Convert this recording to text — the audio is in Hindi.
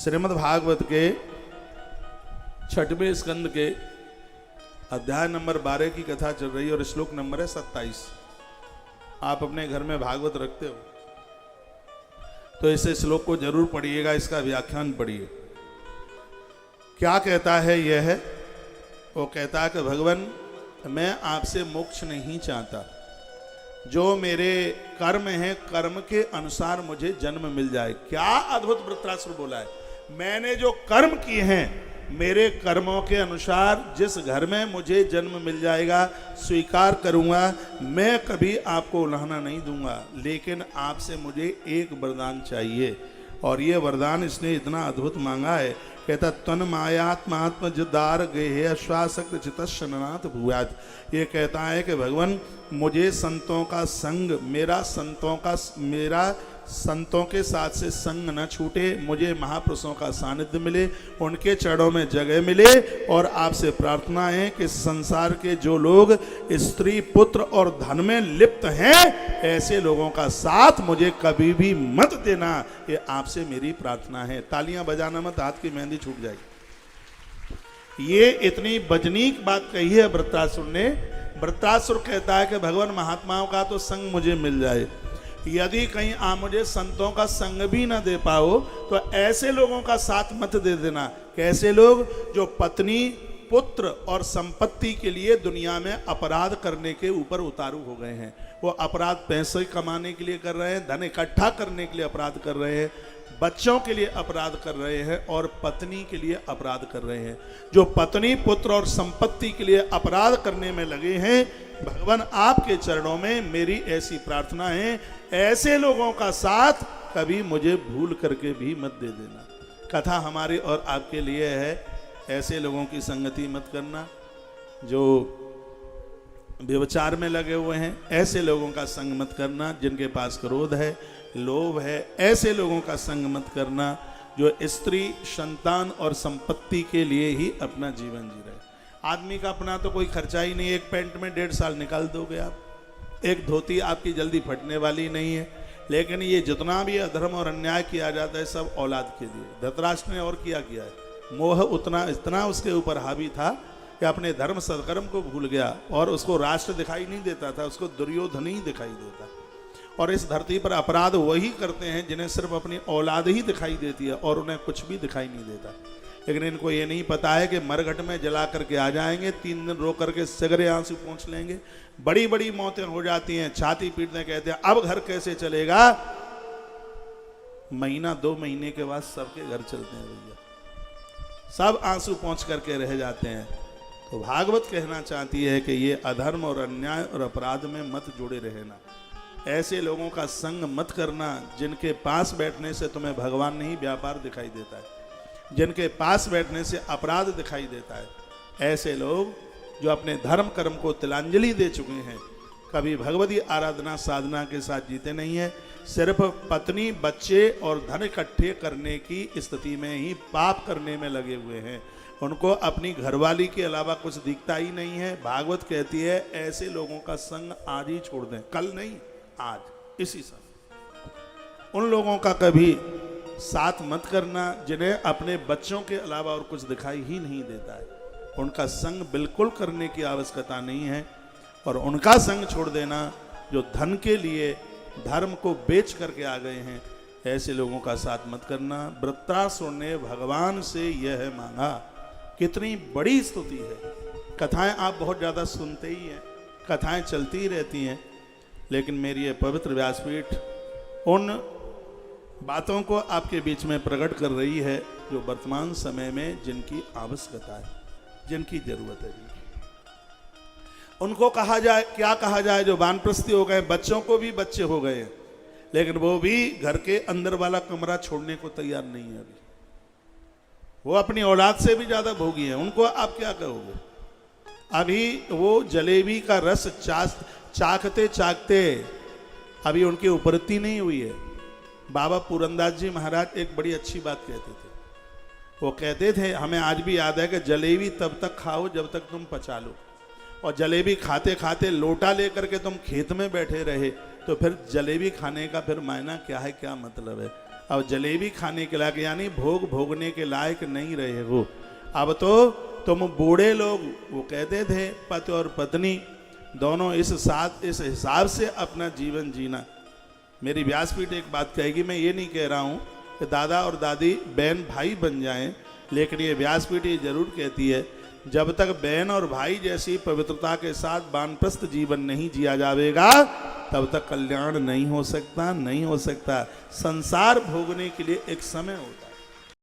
श्रीमद् भागवत के 6वें स्कंद के अध्याय नंबर 12 की कथा चल रही है और श्लोक नंबर है 27। आप अपने घर में भागवत रखते हो तो इस श्लोक को जरूर पढ़िएगा, इसका व्याख्यान पढ़िए। क्या कहता है यह है? वो कहता है कि भगवान मैं आपसे मोक्ष नहीं चाहता, जो मेरे कर्म हैं कर्म के अनुसार मुझे जन्म मिल जाए। क्या अद्भुत वृत्रासुर बोला है, मैंने जो कर्म किए हैं मेरे कर्मों के अनुसार जिस घर में मुझे जन्म मिल जाएगा स्वीकार करूंगा, मैं कभी आपको उल्हाना नहीं दूंगा। लेकिन आपसे मुझे एक वरदान चाहिए, और ये वरदान इसने इतना अद्भुत मांगा है। कहता तन मायात्मात्म जदार गेह अश्वासक्त चितनाथ भूयात। ये कहता है कि भगवान मुझे संतों का संग, मेरा संतों के साथ से संग न छूटे, मुझे महापुरुषों का सानिध्य मिले, उनके चरणों में जगह मिले। और आपसे प्रार्थना है कि संसार के जो लोग स्त्री पुत्र और धन में लिप्त हैं ऐसे लोगों का साथ मुझे कभी भी मत देना, ये आपसे मेरी प्रार्थना है। तालियां बजाना मत, हाथ की मेहंदी छूट जाएगी। ये इतनी बजनीक बात कही है वृत्रासुर ने। वृत्रासुर कहता है कि भगवान महात्माओं का तो संग मुझे मिल जाए, यदि कहीं आप मुझे संतों का संग भी ना दे पाओ तो ऐसे लोगों का साथ मत दे देना। कैसे लोग? जो पत्नी पुत्र और संपत्ति के लिए दुनिया में अपराध करने के ऊपर उतारू हो गए हैं। वो अपराध पैसे कमाने के लिए कर रहे हैं, धन इकट्ठा करने के लिए अपराध कर रहे हैं, बच्चों के लिए अपराध कर रहे हैं और पत्नी के लिए अपराध कर रहे हैं। जो पत्नी पुत्र और संपत्ति के लिए अपराध करने में लगे हैं, भगवान आपके चरणों में मेरी ऐसी प्रार्थना है, ऐसे लोगों का साथ कभी मुझे भूल करके भी मत दे देना। कथा हमारी और आपके लिए है, ऐसे लोगों की संगति मत करना जो व्यभिचार में लगे हुए हैं, ऐसे लोगों का संग मत करना जिनके पास क्रोध है, लोभ है, ऐसे लोगों का संग मत करना जो स्त्री संतान और संपत्ति के लिए ही अपना जीवन जी रहे। आदमी का अपना तो कोई खर्चा ही नहीं, एक पैंट में 1.5 साल निकाल दोगे आप, एक धोती आपकी जल्दी फटने वाली नहीं है। लेकिन ये जितना भी अधर्म और अन्याय किया जाता है सब औलाद के लिए। धृतराष्ट्र ने और किया है, मोह इतना उसके ऊपर हावी था कि अपने धर्म सत्कर्म को भूल गया और उसको राष्ट्र दिखाई नहीं देता था, उसको दुर्योधन ही दिखाई देता। और इस धरती पर अपराध वही करते हैं जिन्हें सिर्फ अपनी औलाद ही दिखाई देती है और उन्हें कुछ भी दिखाई नहीं देता। लेकिन इनको ये नहीं पता है कि मरघट में जला करके आ जाएंगे, 3 दिन रो करके सगरे आंसू पहुंच लेंगे, बड़ी बड़ी मौतें हो जाती हैं, छाती पीटने कहते हैं अब घर कैसे चलेगा। महीना 2 महीने के बाद सबके घर चलते हैं भैया, सब आंसू पहुंच करके रह जाते हैं। तो भागवत कहना चाहती है कि ये अधर्म और अन्याय और अपराध में मत जुड़े रहना, ऐसे लोगों का संग मत करना जिनके पास बैठने से तुम्हें भगवान नहीं व्यापार दिखाई देता है, जिनके पास बैठने से अपराध दिखाई देता है। ऐसे लोग जो अपने धर्म कर्म को तिलांजलि दे चुके हैं, कभी भगवती आराधना साधना के साथ जीते नहीं है, सिर्फ पत्नी बच्चे और धन इकट्ठे करने की स्थिति में ही पाप करने में लगे हुए हैं। उनको अपनी घरवाली के अलावा कुछ दिखता ही नहीं है। भागवत कहती है ऐसे लोगों का संग आज ही छोड़ दें, कल नहीं आज, इसी समय। उन लोगों का कभी साथ मत करना जिन्हें अपने बच्चों के अलावा और कुछ दिखाई ही नहीं देता है। उनका संग बिल्कुल करने की आवश्यकता नहीं है। और उनका संग छोड़ देना जो धन के लिए धर्म को बेच करके आ गए हैं, ऐसे लोगों का साथ मत करना। वृत्रासुर ने भगवान से यह मांगा। कितनी बड़ी स्तुति है। कथाएं आप बहुत ज़्यादा सुनते ही हैं, कथाएं चलती ही रहती हैं, लेकिन मेरी ये पवित्र व्यासपीठ उन बातों को आपके बीच में प्रकट कर रही है जो वर्तमान समय में जिनकी आवश्यकता है, जिनकी जरूरत है। उनको कहा जाए, क्या कहा जाए जो वानप्रस्थी हो गए, बच्चों को भी बच्चे हो गए, लेकिन वो भी घर के अंदर वाला कमरा छोड़ने को तैयार नहीं है। अभी वो अपनी औलाद से भी ज्यादा भोगी है। उनको आप क्या कहोगे? अभी वो जलेबी का रस चाखते चाखते अभी उनकी उपरती नहीं हुई है। बाबा पूरनदास जी महाराज एक बड़ी अच्छी बात कहते थे। वो कहते थे, हमें आज भी याद है कि जलेबी तब तक खाओ जब तक तुम पचा लो, और जलेबी खाते खाते लोटा लेकर के तुम खेत में बैठे रहे तो फिर जलेबी खाने का फिर मायना क्या है, क्या मतलब है। अब जलेबी खाने के लायक यानी भोग भोगने के लायक नहीं रहे हो। अब तो तुम बूढ़े लोग, वो कहते थे पति और पत्नी दोनों इस हिसाब से अपना जीवन जीना। मेरी व्यासपीठ एक बात कहेगी, मैं ये नहीं कह रहा हूँ कि दादा और दादी बहन भाई बन जाएं, लेकिन ये व्यासपीठ ये जरूर कहती है जब तक बहन और भाई जैसी पवित्रता के साथ वानप्रस्थ जीवन नहीं जिया जाएगा तब तक कल्याण नहीं हो सकता, नहीं हो सकता। संसार भोगने के लिए एक समय होता है।